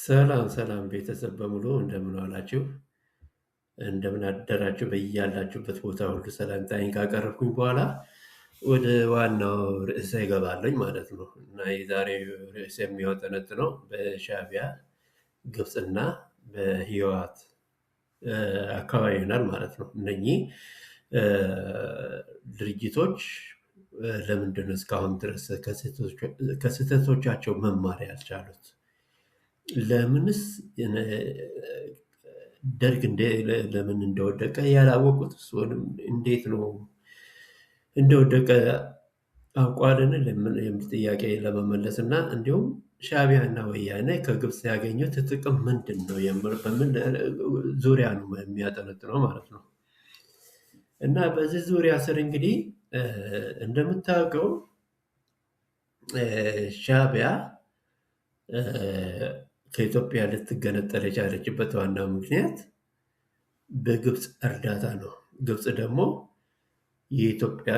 ሰላም ሰላም ቤተሰብ በሙሉ እንደምን ዋላችሁ? እንደምን አደራችሁ? በያላችሁበት ቦታ ሁሉ ሰላምታዬን ካቀረብኩኝ በኋላ ወደ ዋናው ርዕሰ እገባለሁኝ ማለት ነው። እና የዛሬው ርዕስ የሚያጠነጥነው በሻዕቢያ ግብፅና በህወሓት አካባቢ ይሆናል ማለት ነው። እነኚህ ድርጅቶች ለምንድን ነው እስካሁን ድረስ ከስህተቶቻቸው መማር ያልቻሉት? ለምንስ ደርግ ለምን እንደወደቀ ያላወቁት? ወይም እንዴት ነው እንደወደቀ አውቋልን የሚል ጥያቄ ለመመለስ እና እንዲሁም ሻዕቢያና ወያኔ ከግብፅ ያገኙት ጥቅም ምንድን ነው በምን ዙሪያ ነው የሚያጠነጥነው ማለት ነው። እና በዚህ ዙሪያ ስር እንግዲህ እንደምታውቀው ሻዕቢያ ከኢትዮጵያ ልትገነጠል የቻለችበት ዋናው ምክንያት በግብፅ እርዳታ ነው። ግብፅ ደግሞ የኢትዮጵያ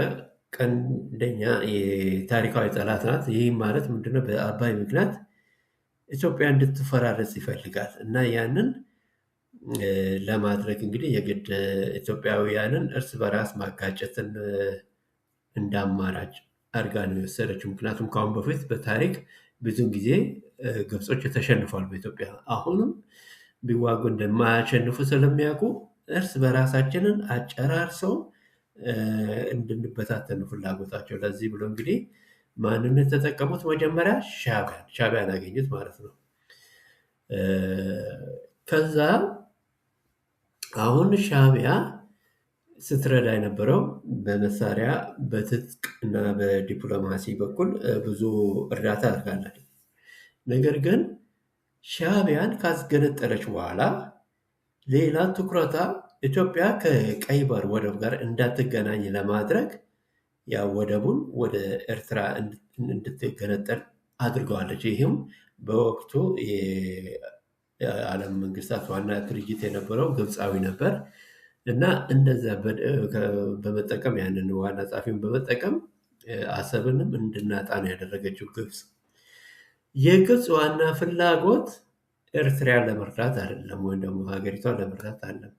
ቀንደኛ የታሪካዊ ጠላት ናት። ይህ ማለት ምንድነው? በአባይ ምክንያት ኢትዮጵያ እንድትፈራረስ ይፈልጋል እና ያንን ለማድረግ እንግዲህ የግድ ኢትዮጵያውያንን እርስ በራስ ማጋጨትን እንደ አማራጭ አድርጋ ነው የወሰደችው። ምክንያቱም ከአሁን በፊት በታሪክ ብዙን ጊዜ ግብጾች ተሸንፏል በኢትዮጵያ። አሁንም ቢዋጉ እንደማያሸንፉ ስለሚያውቁ እርስ በራሳችንን አጨራርሰው እንድንበታተን ፍላጎታቸው። ለዚህ ብሎ እንግዲህ ማንን የተጠቀሙት? መጀመሪያ ሻዕቢያን አገኙት ማለት ነው። ከዛ አሁን ሻዕቢያ ስትረዳ የነበረው በመሳሪያ በትጥቅ እና በዲፕሎማሲ በኩል ብዙ እርዳታ አድርጋለች። ነገር ግን ሻዕቢያን ካስገነጠለች በኋላ ሌላ ትኩረታ ኢትዮጵያ ከቀይ ባህር ወደብ ጋር እንዳትገናኝ ለማድረግ ያ ወደቡን ወደ ኤርትራ እንድትገነጠል አድርገዋለች። ይህም በወቅቱ የዓለም መንግስታት ዋና ድርጅት የነበረው ግብፃዊ ነበር እና እንደዛ በመጠቀም ያንን ዋና ጸሐፊውን በመጠቀም አሰብንም እንድናጣ ነው ያደረገችው ግብፅ። የግብፅ ዋና ፍላጎት ኤርትራን ለመርዳት አይደለም፣ ወይም ደግሞ ሀገሪቷን ለመርዳት አይደለም።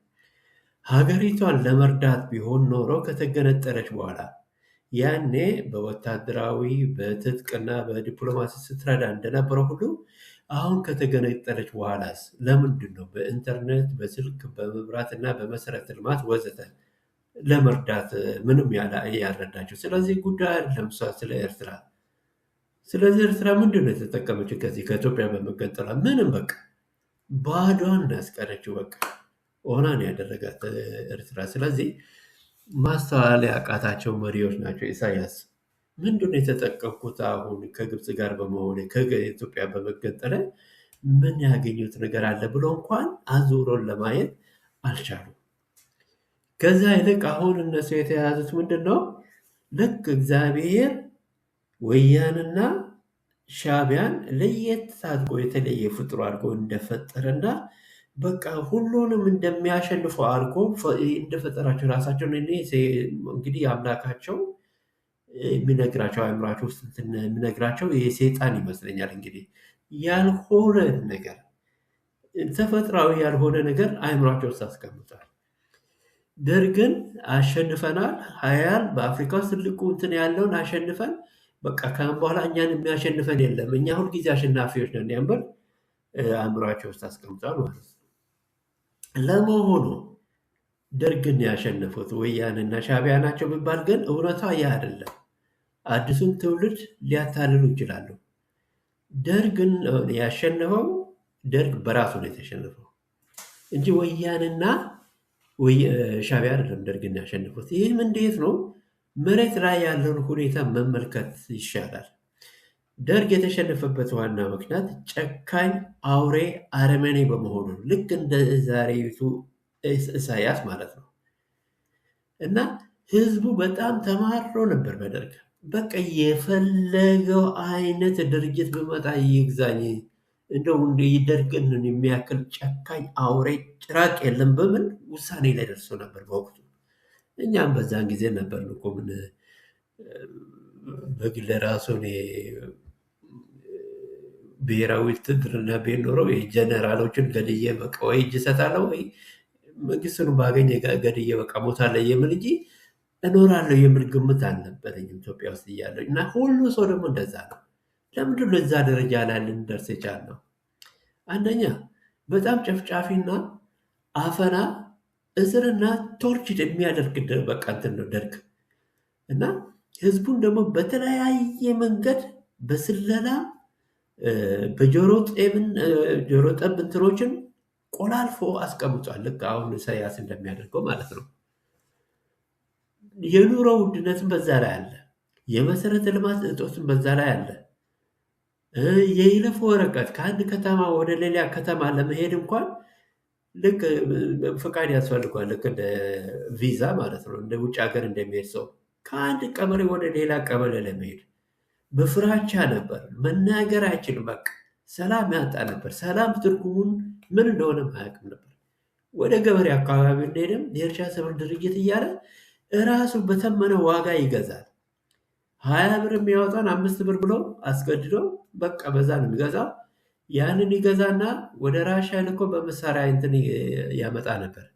ሀገሪቷን ለመርዳት ቢሆን ኖሮ ከተገነጠለች በኋላ ያኔ በወታደራዊ በትጥቅና በዲፕሎማሲ ስትረዳ እንደነበረው ሁሉ አሁን ከተገነጠለች በኋላስ ለምንድን ነው በኢንተርኔት፣ በስልክ፣ በመብራት እና በመሰረተ ልማት ወዘተ ለመርዳት ምንም ያልረዳቸው? ስለዚህ ጉዳይ አይደለም እሷ ስለ ኤርትራ። ስለዚህ ኤርትራ ምንድን ነው የተጠቀመችው ከዚህ ከኢትዮጵያ በመገንጠሏ? ምንም በቃ ባዷን ያስቀረችው። በቃ ኦናን ያደረጋት ኤርትራ። ስለዚህ ማስተዋል ያቃታቸው መሪዎች ናቸው። ኢሳያስ ምንድን ነው የተጠቀምኩት አሁን ከግብፅ ጋር በመሆን ከኢትዮጵያ በመገንጠለ ምን ያገኙት ነገር አለ ብሎ እንኳን አዙሮን ለማየት አልቻሉም። ከዛ ይልቅ አሁን እነሱ የተያዙት ምንድን ነው? ልክ እግዚአብሔር ወያንና ሻዕቢያን ለየት አድርጎ የተለየ ፍጡር አድርጎ እንደፈጠረና በቃ ሁሉንም እንደሚያሸንፉ አድርጎ እንደፈጠራቸው ራሳቸውን እንግዲህ አምላካቸው የሚነግራቸው አእምሯቸው ውስጥ የሚነግራቸው የሰይጣን ይመስለኛል። እንግዲህ ያልሆነ ነገር ተፈጥሯዊ ያልሆነ ነገር አእምሯቸው ውስጥ አስቀምጧል። ደርግን አሸንፈናል፣ ሀያል በአፍሪካ ውስጥ ትልቁ እንትን ያለውን አሸንፈን በቃ ካሁን በኋላ እኛን የሚያሸንፈን የለም፣ እኛ ሁልጊዜ አሸናፊዎች ነን ያንበል አእምሯቸው ውስጥ አስቀምጧል ማለት ነው። ለመሆኑ ደርግን ያሸነፉት ወያንና ሻዕቢያ ናቸው ቢባል ግን እውነቷ ያ አይደለም። አዲሱን ትውልድ ሊያታልሉ ይችላሉ። ደርግን ያሸነፈው ደርግ በራሱ ነው የተሸነፈው እንጂ ወያንና ሻዕቢያ አይደለም ደርግን ያሸነፉት። ይህም እንዴት ነው? መሬት ላይ ያለውን ሁኔታ መመልከት ይሻላል። ደርግ የተሸነፈበት ዋና ምክንያት ጨካኝ አውሬ አረመኔ በመሆኑ ልክ እንደ ዛሬቱ ኢሳያስ ማለት ነው። እና ህዝቡ በጣም ተማሮ ነበር በደርግ። በቃ የፈለገው አይነት ድርጅት በመጣ ይግዛኝ፣ እንደው ደርግን የሚያክል ጨካኝ አውሬ ጭራቅ የለም በምን ውሳኔ ላይ ደርሶ ነበር በወቅቱ። እኛም በዛን ጊዜ ነበር እኮ ምን በግል ራሱን ብሔራዊ ውትድርና ቤት ኖረው የጀነራሎችን ገድዬ በቃ ወይ እጅ እሰጣለሁ ወይ መንግስትን ባገኝ ገድዬ በቃ ሞታለሁ የሚል እንጂ እኖራለሁ የሚል ግምት አልነበረኝም ኢትዮጵያ ውስጥ እያለሁ እና ሁሉ ሰው ደግሞ እንደዛ ነው። ለምንድን ነው እዛ ደረጃ ላይ ልንደርስ የቻልነው? አንደኛ በጣም ጨፍጫፊና አፈና፣ እስርና ቶርችድ የሚያደርግ በቃ እንትን ነው ደርግ እና ህዝቡን ደግሞ በተለያየ መንገድ በስለላ በጆሮ ጠብ እንትኖችን ቆላልፎ አስቀምጧል። ልክ አሁን ኢሳያስ እንደሚያደርገው ማለት ነው። የኑሮ ውድነትን በዛ ላይ አለ። የመሰረተ ልማት እጦትን በዛ ላይ አለ። የይለፍ ወረቀት ከአንድ ከተማ ወደ ሌላ ከተማ ለመሄድ እንኳን ልክ ፍቃድ ያስፈልጓል። ልክ እንደ ቪዛ ማለት ነው። እንደ ውጭ ሀገር እንደሚሄድ ሰው ከአንድ ቀበሌ ወደ ሌላ ቀበሌ ለመሄድ በፍራቻ ነበር። መናገር አይችልም። በቃ ሰላም ያጣ ነበር። ሰላም ትርጉሙን ምን እንደሆነ አያውቅም ነበር። ወደ ገበሬ አካባቢ እንደሄደም የእርሻ ሰብል ድርጅት እያለ እራሱ በተመነ ዋጋ ይገዛል። 20 ብር የሚያወጣን 5 ብር ብሎ አስገድዶ በቃ በዛ ነው የሚገዛው። ያንን ይገዛና ወደ ራሻ ልኮ በመሳሪያ እንትን ያመጣ ነበር።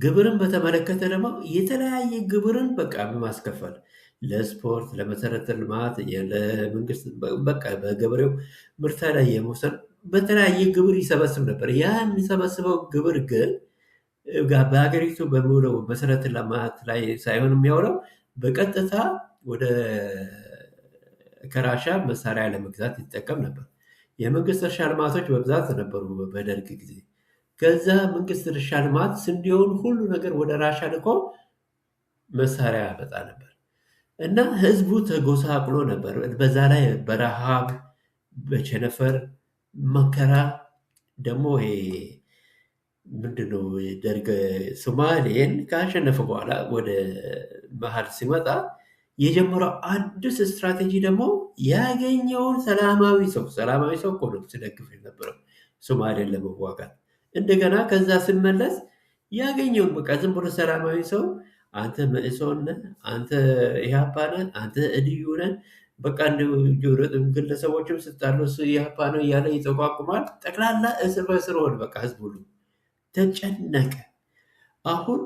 ግብርን በተመለከተ ደግሞ የተለያየ ግብርን በቃ በማስከፈል ለስፖርት፣ ለመሰረተ ልማት፣ ለመንግስት በቃ በገበሬው ምርት ላይ የመውሰድ በተለያየ ግብር ይሰበስብ ነበር። ያ የሚሰበስበው ግብር ግን በሀገሪቱ በሚውለው መሰረተ ልማት ላይ ሳይሆን የሚያውለው በቀጥታ ወደ ከራሻ መሳሪያ ለመግዛት ይጠቀም ነበር። የመንግስት እርሻ ልማቶች በብዛት ነበሩ በደርግ ጊዜ። ከዛ መንግስት እርሻ ልማት ስንዴውን ሁሉ ነገር ወደ ራሻ ልኮ መሳሪያ ያመጣ ነበር እና ህዝቡ ተጎሳቅሎ ነበር። በዛ ላይ በረሃብ በቸነፈር መከራ ደግሞ ይሄ ምንድነው ደርግ ሶማሌን ካሸነፈ በኋላ ወደ መሀል ሲመጣ የጀመረው አዲስ ስትራቴጂ ደግሞ ያገኘውን ሰላማዊ ሰው እኮ ነው ሲደግፍ የነበረው ሶማሌን ለመዋጋት። እንደገና ከዛ ስመለስ ያገኘውን በቃ ዝም ብሎ ሰላማዊ ሰው አንተ መኢሶን ነህ፣ አንተ ኢህአፓ ነህ፣ አንተ እድዩ ነህ፣ በቃ ግለሰቦችም ስጣሉ እሱ ኢህአፓ ነው እያለ ይጠቋቁማል። ጠቅላላ እስር በእስር ሆነ። በቃ ህዝብ ሁሉ ተጨነቀ። አሁን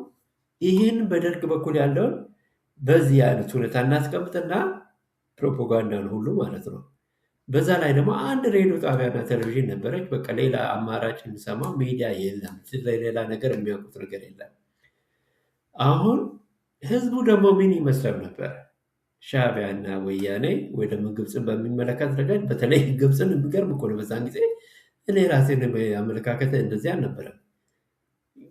ይህን በደርግ በኩል ያለውን በዚህ አይነት ሁኔታ እናስቀምጥና ፕሮፓጋንዳን ሁሉ ማለት ነው። በዛ ላይ ደግሞ አንድ ሬዲዮ ጣቢያና ቴሌቪዥን ነበረች። በቃ ሌላ አማራጭ የሚሰማው ሚዲያ የለም። ሌላ ነገር የሚያውቁት ነገር የለም። አሁን ህዝቡ ደግሞ ምን ይመስለው ነበር? ሻዕቢያና ወያኔ ወይ ደግሞ ግብፅን በሚመለከት ረገድ በተለይ ግብፅን የሚገርም እኮ ነው። በዛን ጊዜ እኔ ራሴን አመለካከት እንደዚህ አልነበረም።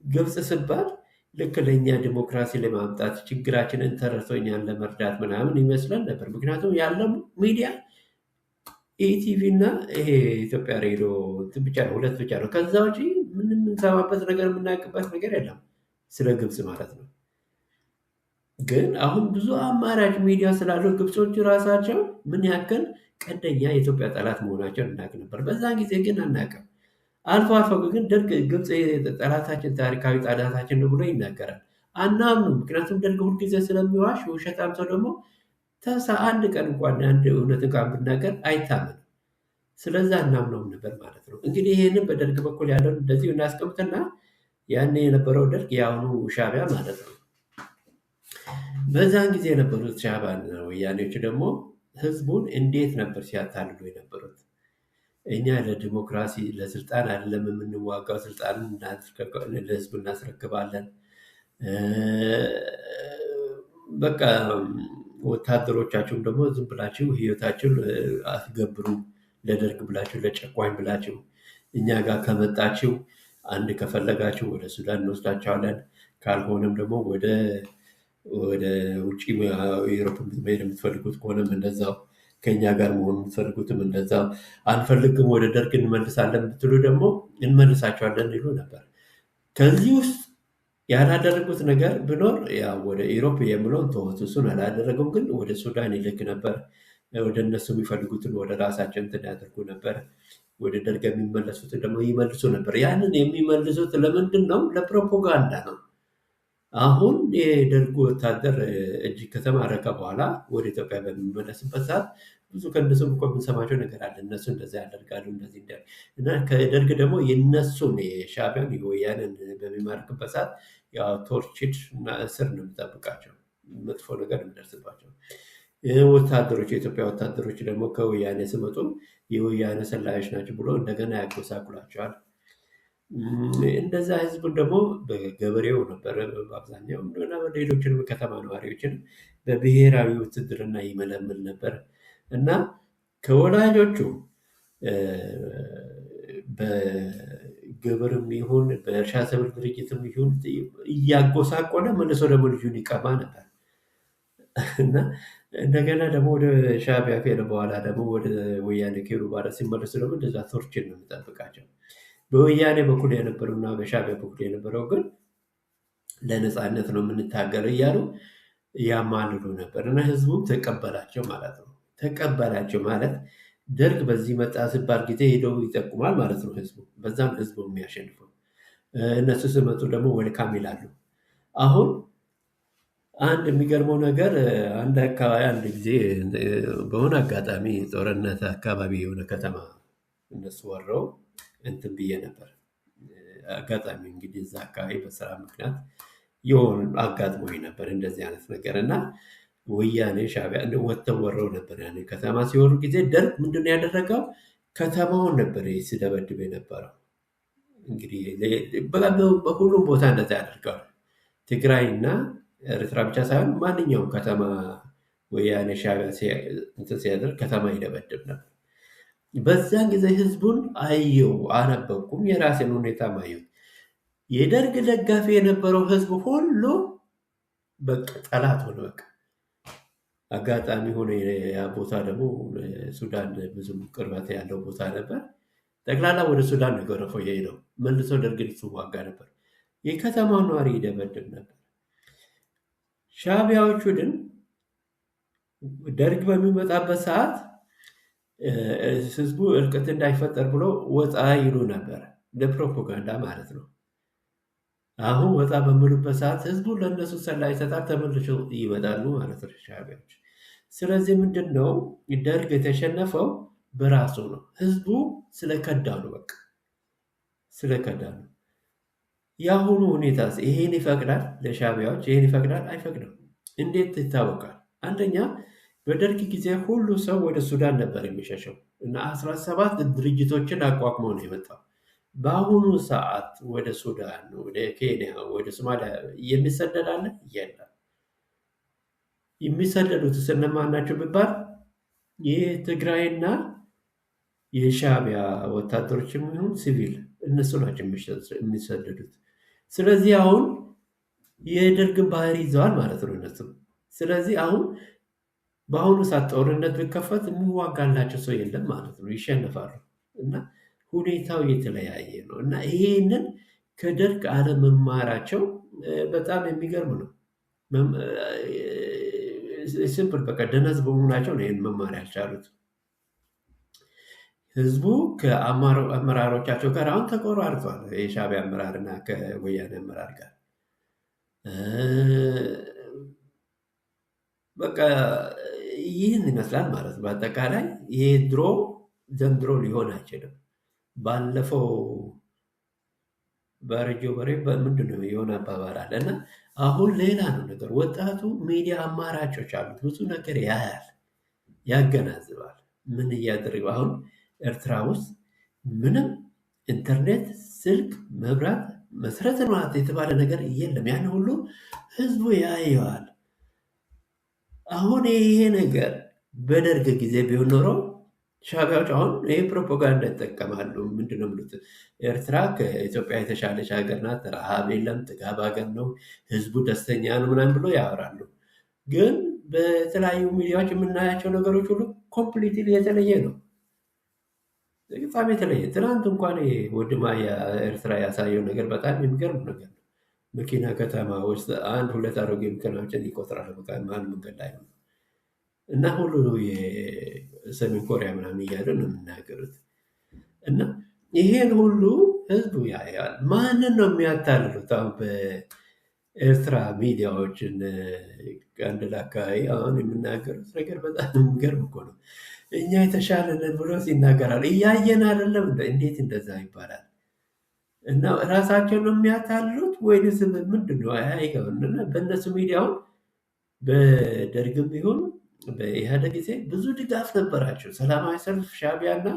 ግብፅ ስባል ልክ ለእኛ ዲሞክራሲ ለማምጣት ችግራችንን ተረድቶ እኛን ለመርዳት ምናምን ይመስለን ነበር። ምክንያቱም ያለው ሚዲያ ኢቲቪ እና ይሄ ኢትዮጵያ ሬዲዮ ብቻ ነው፣ ሁለት ብቻ ነው። ከዛ ውጪ ምንም የምንሰማበት ነገር የምናውቅበት ነገር የለም ስለ ግብፅ ማለት ነው። ግን አሁን ብዙ አማራጭ ሚዲያ ስላለው ግብጾቹ ራሳቸው ምን ያክል ቀንደኛ የኢትዮጵያ ጠላት መሆናቸውን እናውቅ ነበር። በዛን ጊዜ ግን አናውቅም። አልፎ አልፎ ግን ደርግ ግብፅ ጠላታችን፣ ታሪካዊ ጠላታችን ነው ብሎ ይናገራል። አናምኑም። ምክንያቱም ደርግ ሁልጊዜ ስለሚዋሽ ውሸታም ሰው ደግሞ አንድ ቀን እንኳን አንድ እውነት እንኳን ብናገር አይታመንም። ስለዛ እናምነውም ነበር ማለት ነው። እንግዲህ ይህንን በደርግ በኩል ያለውን እንደዚሁ እናስቀምጥና ያኔ የነበረው ደርግ የአሁኑ ሻዕቢያ ማለት ነው። በዛን ጊዜ የነበሩት ሻዕቢያና ወያኔዎች ደግሞ ህዝቡን እንዴት ነበር ሲያታልሉ የነበሩት? እኛ ለዲሞክራሲ ለስልጣን አይደለም የምንዋጋው፣ ስልጣንን ለህዝብ እናስረክባለን። በቃ ወታደሮቻችሁም ደግሞ ዝም ብላችሁ ህይወታችሁን አትገብሩ፣ ለደርግ ብላችሁ ለጨቋኝ ብላችሁ እኛ ጋር ከመጣችሁ አንድ ከፈለጋችሁ ወደ ሱዳን እንወስዳቸዋለን፣ ካልሆነም ደግሞ ወደ ውጭ ዩሮፕ መሄድ የምትፈልጉት ከሆነም እንደዛው፣ ከኛ ጋር መሆን የምትፈልጉትም እንደዛው፣ አንፈልግም ወደ ደርግ እንመልሳለን ብትሉ ደግሞ እንመልሳቸዋለን ይሉ ነበር። ከዚህ ውስጥ ያላደረጉት ነገር ብኖር ያው ወደ ኢሮፕ የምለውን ተወት፣ እሱን አላደረገም። ግን ወደ ሱዳን ይልክ ነበር። ወደ እነሱ የሚፈልጉትን ወደ ራሳቸው እንትን ያደርጉ ነበር። ወደ ደርግ የሚመለሱትን ደግሞ ይመልሱ ነበር። ያንን የሚመልሱት ለምንድን ነው? ለፕሮፓጋንዳ ነው። አሁን የደርግ ወታደር እጅ ከተማረከ በኋላ ወደ ኢትዮጵያ በሚመለስበት ሰዓት ብዙ ከእነሱም እኮ የምንሰማቸው ነገር አለ። እነሱ እንደዚህ ያደርጋሉ እንደዚህ እና ከደርግ ደግሞ የነሱን የሻዕቢያን የወያኔን በሚማርክበት ሰዓት ያው ቶርችድ እና እስር ነው የሚጠብቃቸው። መጥፎ ነገር የሚደርስባቸው ወታደሮች የኢትዮጵያ ወታደሮች ደግሞ ከወያኔ ሲመጡ የወያኔ ሰላዮች ናቸው ብሎ እንደገና ያጎሳቁላቸዋል። እንደዛ ህዝቡን ደግሞ በገበሬው ነበረ በአብዛኛው እና ሌሎችንም ከተማ ነዋሪዎችን በብሔራዊ ውትድርና ይመለምል ነበር እና ከወላጆቹ በግብርም ይሁን በእርሻ ሰብል ድርጅትም ይሁን እያጎሳቆለ መልሶ ደግሞ ልጁን ይቀማ ነበር እና እንደገና ደግሞ ወደ ሻዕቢያ ከሄደ በኋላ ደግሞ ወደ ወያኔ ከሄዱ በኋላ ሲመለሱ ደግሞ እንደዛ ቶርችን ነው የሚጠብቃቸው። በወያኔ በኩል የነበረውና በሻዕቢያ በኩል የነበረው ግን ለነፃነት ነው የምንታገለው እያሉ ያማልሉ ነበር እና ህዝቡም ተቀበላቸው ማለት ነው። ተቀበላቸው ማለት ደርግ በዚህ መጣ ሲባል ጊዜ ሄደው ይጠቁማል ማለት ነው ህዝቡ። በዛም ህዝቡ የሚያሸንፈው እነሱ ሲመጡ ደግሞ ወልካም ይላሉ። አሁን አንድ የሚገርመው ነገር አንድ አካባቢ አንድ ጊዜ በሆነ አጋጣሚ ጦርነት አካባቢ የሆነ ከተማ እነሱ ወረው እንትን ብዬ ነበር። አጋጣሚ እንግዲህ እዛ አካባቢ በስራ ምክንያት የሆነ አጋጥሞኝ ነበር እንደዚህ አይነት ነገር እና ወያኔ ሻዕቢያ ወጥተው ወረው ነበር። ያኔ ከተማ ሲወሩ ጊዜ ደርግ ምንድነው ያደረገው? ከተማውን ነበር ሲደበድብ የነበረው። እንግዲህ በሁሉም ቦታ እንደዛ ያደርገዋል። ትግራይና ኤርትራ ብቻ ሳይሆን ማንኛውም ከተማ ወያኔ ሻዕቢያ እንትን ሲያደርግ ከተማ ይደበድብ ነበር። በዛን ጊዜ ህዝቡን አየው፣ አነበብኩም፣ የራሴን ሁኔታ ማየው። የደርግ ደጋፊ የነበረው ህዝብ ሁሉ በቃ ጠላት ሆነ። በቃ አጋጣሚ ሆነ ያ ቦታ ደግሞ ሱዳን ብዙም ቅርበት ያለው ቦታ ነበር። ጠቅላላ ወደ ሱዳን ነው የጎረፈው የሄደው። መልሶ ደርግን ሲዋጋ ነበር። የከተማው ነዋሪ ይደበድብ ነበር። ሻዕቢያዎቹ ግን ደርግ በሚመጣበት ሰዓት ህዝቡ እልቅት እንዳይፈጠር ብሎ ወጣ ይሉ ነበር፣ ለፕሮፓጋንዳ ማለት ነው። አሁን ወጣ በሚሉበት ሰዓት ህዝቡ ለእነሱ ሰላይ ይሰጣል፣ ተመልሰው ይመጣሉ ማለት ነው ሻዕቢያዎች። ስለዚህ ምንድን ነው ደርግ የተሸነፈው በራሱ ነው። ህዝቡ ስለከዳ ነው፣ በቃ ስለከዳ ነው። የአሁኑ ሁኔታ ይሄን ይፈቅዳል? ለሻዕቢያዎች ይሄን ይፈቅዳል? አይፈቅድም። እንዴት ይታወቃል? አንደኛ በደርግ ጊዜ ሁሉ ሰው ወደ ሱዳን ነበር የሚሸሸው እና 17 ድርጅቶችን አቋቁሞ ነው የመጣው። በአሁኑ ሰዓት ወደ ሱዳን፣ ወደ ኬንያ፣ ወደ ሶማሊያ የሚሰደድ አለ? የለም። የሚሰደዱት እነማን ናቸው ቢባል የትግራይና የሻዕቢያ ወታደሮች የሚሆኑ ሲቪል እነሱ ናቸው የሚሰደዱት። ስለዚህ አሁን የደርግን ባህሪ ይዘዋል ማለት ነው እነሱ። ስለዚህ አሁን በአሁኑ ሰዓት ጦርነት ቢከፈት የሚዋጋላቸው ሰው የለም ማለት ነው፣ ይሸነፋሉ። እና ሁኔታው የተለያየ ነው እና ይሄንን ከደርግ አለመማራቸው በጣም የሚገርም ነው። ሲምፕል በቃ ደነዝ በመሆናቸው ነው ይህን መማር ያልቻሉት። ህዝቡ ከአመራሮቻቸው ጋር አሁን ተቆራርጧል። የሻዕቢያ አመራርና ከወያኔ አመራር ጋር በቃ ይህን ይመስላል ማለት ነው። በአጠቃላይ ይሄ ድሮ ዘንድሮ ሊሆን አይችልም። ባለፈው በረጆ በሬ ምንድን ነው የሆነ አባባል አለ እና አሁን ሌላ ነው ነገር። ወጣቱ ሚዲያ አማራጮች አሉት፣ ብዙ ነገር ያያል፣ ያገናዝባል። ምን እያደረገ አሁን ኤርትራ ውስጥ ምንም ኢንተርኔት፣ ስልክ፣ መብራት፣ መሰረተ ልማት የተባለ ነገር የለም። ያን ሁሉ ህዝቡ ያየዋል። አሁን ይሄ ነገር በደርግ ጊዜ ቢሆን ኖሮ ሻዕቢያዎች አሁን ይህ ፕሮፓጋንዳ ይጠቀማሉ። ምንድነው የሚሉት? ኤርትራ ከኢትዮጵያ የተሻለች ሀገር ናት፣ ረሃብ የለም፣ ጥጋብ ሀገር ነው፣ ህዝቡ ደስተኛ ነው ምናምን ብሎ ያወራሉ። ግን በተለያዩ ሚዲያዎች የምናያቸው ነገሮች ሁሉ ኮምፕሊትሊ የተለየ ነው። በጣም የተለየ። ትናንት እንኳን ወድማ ኤርትራ ያሳየው ነገር በጣም የሚገርም ነገር ነው። መኪና ከተማ ውስጥ አንድ ሁለት አሮጌ መኪናዎችን ይቆጥራል በቃ መሀል መንገድ ላይ ነው እና ሁሉ የሰሜን ኮሪያ ምናምን እያሉ ነው የምናገሩት። እና ይሄን ሁሉ ህዝቡ ያያል። ማንን ነው የሚያታልሉት? አሁን ኤርትራ ሚዲያዎችን ቀንድ አካባቢ አሁን የምናገሩት ነገር በጣም የሚገርም እኮ ነው። እኛ የተሻለ ነን ብሎ ይናገራሉ። እያየን አይደለም? እንዴት እንደዛ ይባላል? እና ራሳቸውን ነው የሚያታሉት ወይንስ ምንድን ነው? አይገባም። እና በእነሱ ሚዲያውን በደርግም ቢሆን በኢህአዴግ ጊዜ ብዙ ድጋፍ ነበራቸው። ሰላማዊ ሰልፍ ሻዕቢያ እና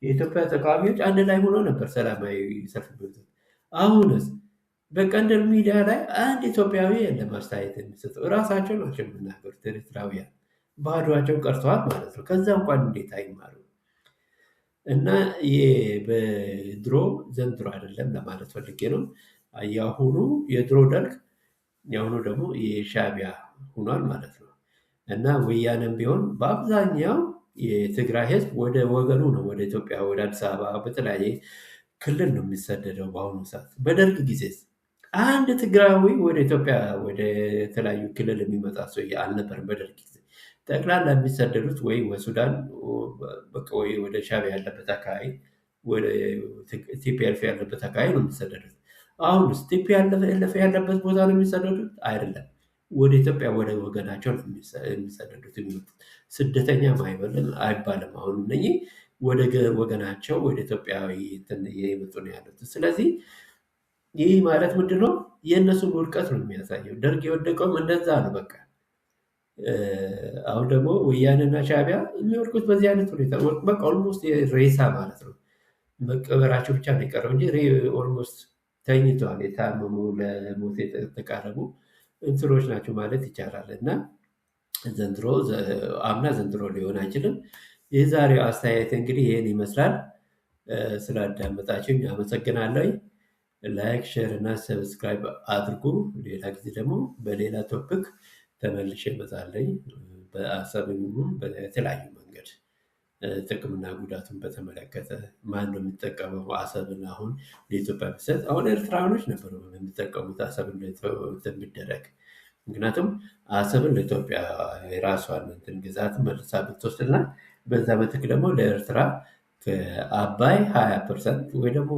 የኢትዮጵያ ተቃዋሚዎች አንድ ላይ ሆኖ ነበር ሰላማዊ ሰልፍ የሚወጡት። አሁንስ በቀንደል ሚዲያ ላይ አንድ ኢትዮጵያዊ የለም አስተያየት የሚሰጠው። እራሳቸው ናቸው የሚናገሩት። ኤርትራውያን ባዷቸው ቀርተዋል ማለት ነው። ከዛ እንኳን እንዴት አይማሩ? እና በድሮ ዘንድሮ አይደለም ለማለት ፈልጌ ነው። ያሁኑ የድሮ ደርግ የአሁኑ ደግሞ የሻዕቢያ ሆኗል ማለት ነው። እና ወያኔም ቢሆን በአብዛኛው የትግራይ ህዝብ ወደ ወገኑ ነው፣ ወደ ኢትዮጵያ፣ ወደ አዲስ አበባ በተለያየ ክልል ነው የሚሰደደው በአሁኑ ሰዓት። በደርግ ጊዜ አንድ ትግራዊ ወደ ኢትዮጵያ ወደ ተለያዩ ክልል የሚመጣ ሰው አልነበርም። በደርግ ጊዜ ጠቅላላ የሚሰደዱት ወይ ሱዳን ወይ ወደ ሻዕቢያ ያለበት አካባቢ፣ ወደ ቲፒኤልኤፍ ያለበት አካባቢ ነው የሚሰደዱት። አሁንስ ቲፒኤልኤፍ ያለበት ቦታ ነው የሚሰደዱት? አይደለም፣ ወደ ኢትዮጵያ ወደ ወገናቸው ነው የሚሰደዱት። የሚመጡት ስደተኛ አይባልም። አሁን እነኚህ ወደ ወገናቸው ወደ ኢትዮጵያዊ የመጡ ነው ያሉት። ስለዚህ ይህ ማለት ምንድነው? የእነሱን ውድቀት ነው የሚያሳየው። ደርግ የወደቀውም እንደዛ ነው። በቃ አሁን ደግሞ ወያኔና ሻዕቢያ የሚወድቁት በዚህ አይነት ሁኔታ በቃ ኦልሞስት ሬሳ ማለት ነው። መቀበራቸው ብቻ ነው የቀረው እንጂ ኦልሞስት ተኝተዋል። የታመሙ ለሞት የተቃረቡ እንትኖች ናቸው ማለት ይቻላል። እና አምና ዘንድሮ ሊሆን አይችልም። የዛሬው አስተያየት እንግዲህ ይህን ይመስላል። ስላዳመጣችሁኝ አመሰግናለሁ። ላይክ፣ ሼር እና ሰብስክራይብ አድርጉ። ሌላ ጊዜ ደግሞ በሌላ ቶፒክ ተመልሼ እመጣለሁ። በአሰብም በተለያዩ መንገድ ጥቅምና ጉዳቱን በተመለከተ ማን ነው የሚጠቀመው? አሰብን አሁን ለኢትዮጵያ ቢሰጥ አሁን ኤርትራውያኖች ነበሩ የሚጠቀሙት አሰብን የሚደረግ። ምክንያቱም አሰብን ለኢትዮጵያ የራሷን እንትን ግዛት መልሳ ብትወስድና በዛ ምትክ ደግሞ ለኤርትራ ከአባይ 20% ወይ ደግሞ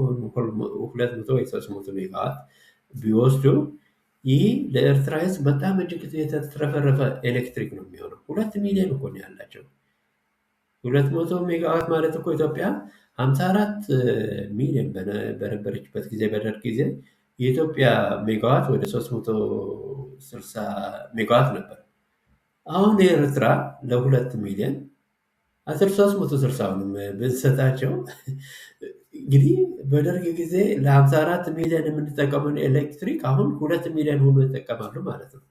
200 ወይ 300 ሜጋዋት ቢወስዱ ይህ ለኤርትራ ህዝብ በጣም እጅግ የተትረፈረፈ ኤሌክትሪክ ነው የሚሆነው። 2 ሚሊዮን እኮ ነው ያላቸው። 200 ሜጋዋት ማለት እኮ ኢትዮጵያ 54 ሚሊዮን በነበረችበት ጊዜ በደርግ ጊዜ የኢትዮጵያ ሜጋዋት ወደ 360 ሜጋዋት ነበር። አሁን የኤርትራ ለ2 ሚሊዮን 360ንም ብንሰጣቸው እንግዲህ በደርግ ጊዜ ለ54 ሚሊዮን የምንጠቀመውን ኤሌክትሪክ አሁን 2 ሚሊዮን ሆኖ ይጠቀማሉ ማለት ነው።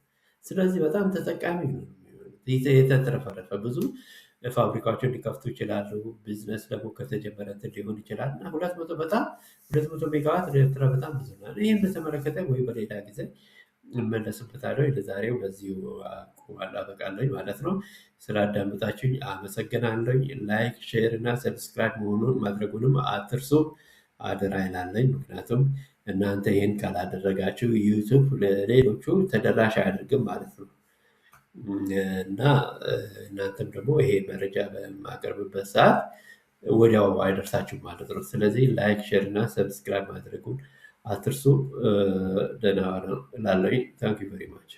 ስለዚህ በጣም ተጠቃሚ ነው። የተትረፈረፈ ብዙ ፋብሪካዎችን ሊከፍቱ ይችላሉ። ቢዝነስ ደግሞ ከተጀመረ ሊሆን ይችላል። እና 200 ሜጋዋት ለኤርትራ በጣም ብዙ ነው። ይህን በተመለከተ ወይ በሌላ ጊዜ እመለስበታለሁ። ለዛሬው በዚሁ አበቃለሁ ማለት ነው። ስላዳመጣችሁኝ አመሰግናለሁ። ላይክ፣ ሼር እና ሰብስክራይብ መሆኑን ማድረጉንም አትርሱ፣ አደራ ይላለኝ። ምክንያቱም እናንተ ይህን ካላደረጋችሁ ዩቱብ ለሌሎቹ ተደራሽ አያደርግም ማለት ነው። እና እናንተም ደግሞ ይሄ መረጃ በማቀርብበት ሰዓት ወዲያው አይደርሳችሁ ማለት ነው። ስለዚህ ላይክ፣ ሼር እና ሰብስክራይብ ማድረጉን አትርሱ። ደህና ነው እላለሁ። ታንክ ዩ ቨሪ ማች